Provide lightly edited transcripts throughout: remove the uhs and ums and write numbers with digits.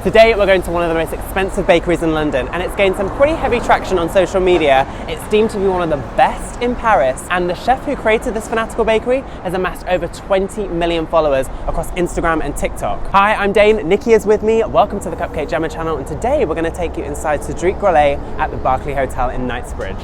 Today we're going to one of the most expensive bakeries in London, and it's gained some pretty heavy traction on social media. It's deemed to be one of the best in Paris, and the chef who created this fanatical bakery has amassed over 20 million followers across Instagram and TikTok. Hi, I'm Dane, Nikki is with me. Welcome to the Cupcake Jemma channel, and today we're going to take you inside Cedric Grolet at the Berkeley Hotel in Knightsbridge.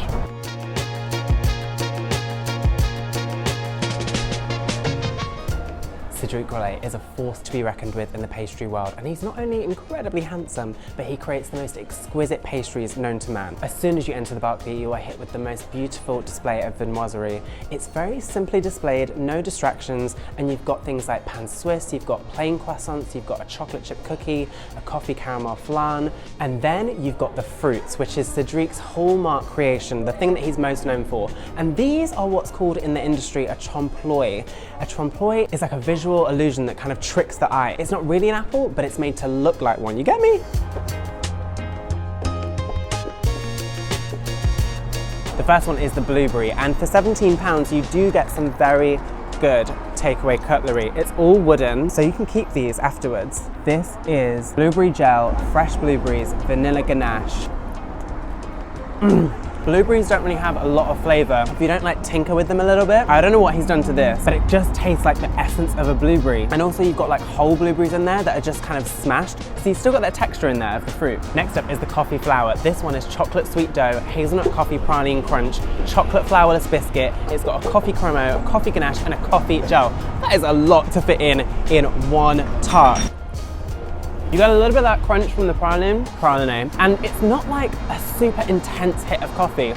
Cedric Grolet is a force to be reckoned with in the pastry world, and he's not only incredibly handsome, but he creates the most exquisite pastries known to man. As soon as you enter the Berkeley, you are hit with the most beautiful display of viennoiserie. It's very simply displayed, no distractions, and you've got things like pain suisse, you've got plain croissants, you've got a chocolate chip cookie, a coffee caramel flan, and then you've got the fruits, which is Cedric's hallmark creation, the thing that he's most known for. And these are what's called in the industry a trompe-l'oeil. A trompe-l'oeil is like a visual illusion that kind of tricks the eye. It's not really an apple, but it's made to look like one. You get me? The first one is the blueberry, and for £17 you do get some very good takeaway cutlery. It's all wooden, so you can keep these afterwards. This is blueberry gel, fresh blueberries, vanilla ganache. Blueberries don't really have a lot of flavour if you don't like tinker with them a little bit. I don't know what he's done to this, but it just tastes like the essence of a blueberry. And also you've got like whole blueberries in there that are just kind of smashed, so you've still got that texture in there of the fruit. Next up is the coffee flour. This one is chocolate sweet dough, hazelnut coffee praline crunch, chocolate flourless biscuit. It's got a coffee cremo, a coffee ganache, and a coffee gel. That is a lot to fit in one tart. You got a little bit of that crunch from the praline, and it's not like a super intense hit of coffee.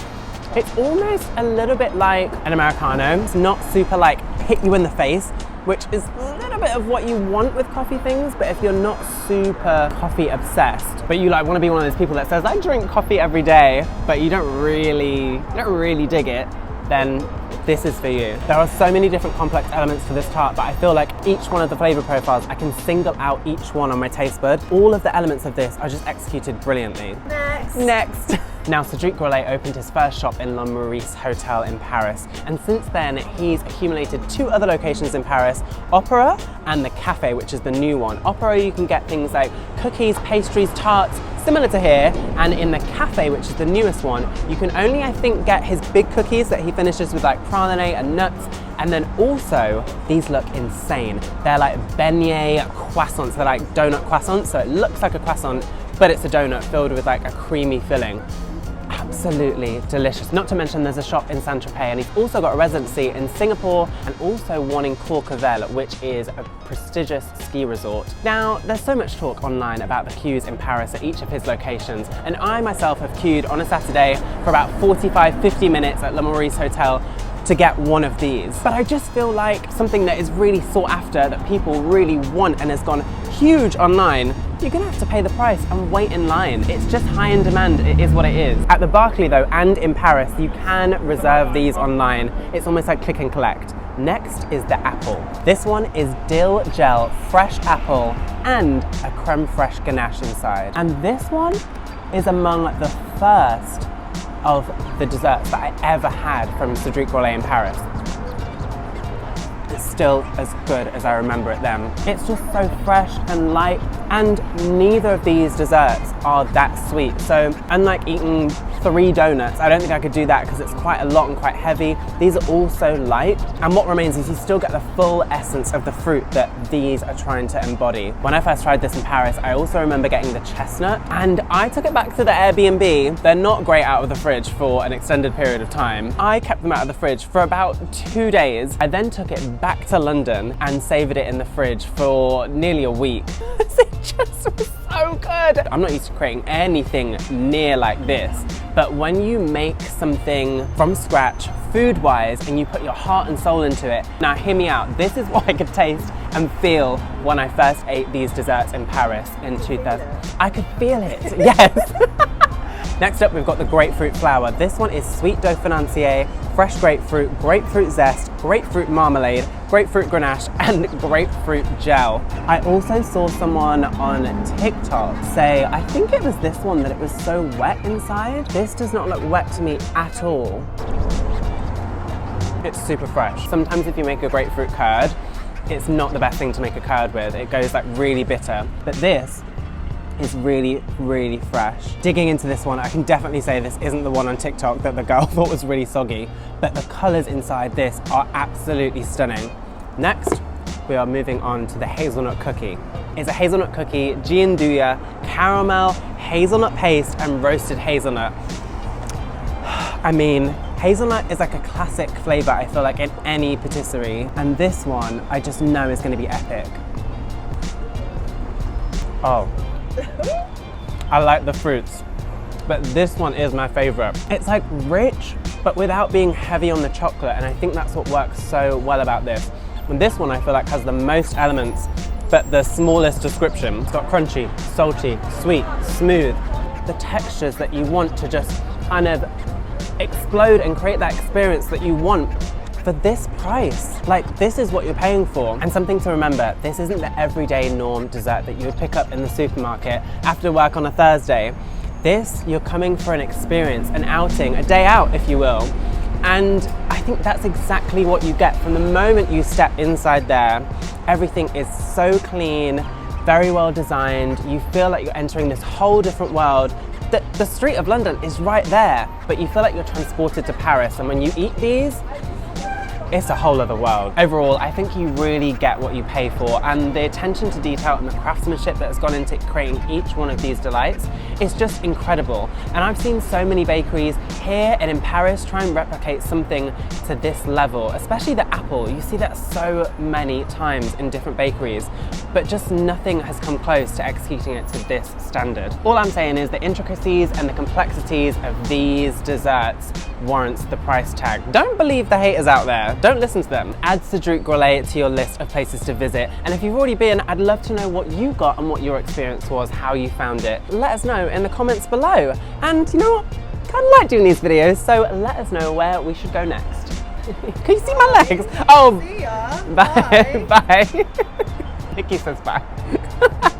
It's almost a little bit like an Americano. It's not super like hit you in the face, which is a little bit of what you want with coffee things, but if you're not super coffee obsessed, but you like want to be one of those people that says, I drink coffee every day, but you don't really dig it, then this is for you. There are so many different complex elements to this tart, but I feel like each one of the flavor profiles, I can single out each one on my taste bud. All of the elements of this are just executed brilliantly. Next. Now, Cedric Grolet opened his first shop in Le Maurice Hotel in Paris, and since then he's accumulated 2 other locations in Paris, Opera and the Cafe, which is the new one. Opera, you can get things like cookies, pastries, tarts, similar to here, and in the Cafe, which is the newest one, you can only, I think, get his big cookies that he finishes with like praline and nuts, and then also, these look insane. They're like beignet croissants, they're like donut croissants, so it looks like a croissant, but it's a donut filled with like a creamy filling. Absolutely delicious. Not to mention there's a shop in Saint-Tropez, and he's also got a residency in Singapore and also one in Courchevel, which is a prestigious ski resort. Now, there's so much talk online about the queues in Paris at each of his locations, and I myself have queued on a Saturday for about 45-50 minutes at Le Maurice Hotel to get one of these. But I just feel like something that is really sought after, that people really want and has gone huge online, you're gonna have to pay the price and wait in line. It's just high in demand, it is what it is. At the Berkeley though, and in Paris, you can reserve these online. It's almost like click and collect. Next is the apple. This one is dill gel, fresh apple, and a creme fraiche ganache inside. And this one is among the first of the desserts that I ever had from Cedric Grolet in Paris. It's still as good as I remember it then. It's just so fresh and light, and neither of these desserts are that sweet. So unlike eating 3 donuts, I don't think I could do that because it's quite a lot and quite heavy. These are all so light, and what remains is you still get the full essence of the fruit that these are trying to embody. When I first tried this in Paris, I also remember getting the chestnut, and I took it back to the Airbnb. They're not great out of the fridge for an extended period of time. I kept them out of the fridge for about 2 days. I then took it back to London and savoured it in the fridge for nearly a week. It just was so good. I'm not used to creating anything near like this, but when you make something from scratch, food-wise, and you put your heart and soul into it, now hear me out, this is what I could taste and feel when I first ate these desserts in Paris in 2000. I could feel it, yes. Next up, we've got the grapefruit flour. This one is sweet dough financier, fresh grapefruit, grapefruit zest, grapefruit marmalade, grapefruit ganache, and grapefruit gel. I also saw someone on TikTok say, I think it was this one, that it was so wet inside. This does not look wet to me at all. It's super fresh. Sometimes if you make a grapefruit curd, it's not the best thing to make a curd with. It goes like really bitter. But this is really, really fresh. Digging into this one, I can definitely say this isn't the one on TikTok that the girl thought was really soggy, but the colours inside this are absolutely stunning. Next, we are moving on to the hazelnut cookie. It's a hazelnut cookie, gianduja, caramel, hazelnut paste, and roasted hazelnut. I mean, hazelnut is like a classic flavour, I feel like, in any patisserie. And this one, I just know is gonna be epic. Oh, I like the fruits, but this one is my favourite. It's like rich, but without being heavy on the chocolate, and I think that's what works so well about this. And this one I feel like has the most elements, but the smallest description. It's got crunchy, salty, sweet, smooth. The textures that you want to just kind of explode and create that experience that you want for this price. Like, this is what you're paying for. And something to remember, this isn't the everyday norm dessert that you would pick up in the supermarket after work on a Thursday. This, you're coming for an experience, an outing, a day out, if you will. And I think that's exactly what you get from the moment you step inside there. Everything is so clean, very well designed. You feel like you're entering this whole different world. The street of London is right there, but you feel like you're transported to Paris. And when you eat these, it's a whole other world. Overall, I think you really get what you pay for, and the attention to detail and the craftsmanship that has gone into creating each one of these delights is just incredible. And I've seen so many bakeries here and in Paris try and replicate something to this level, especially the apple. You see that so many times in different bakeries, but just nothing has come close to executing it to this standard. All I'm saying is the intricacies and the complexities of these desserts warrants the price tag. Don't believe the haters out there. Don't listen to them. Add Cedric Grolet to your list of places to visit. And if you've already been, I'd love to know what you got and what your experience was, how you found it. Let us know in the comments below. And you know what? I kind of like doing these videos, so let us know where we should go next. Can you see my legs? Oh, see ya. bye. Bye. Nikki says bye.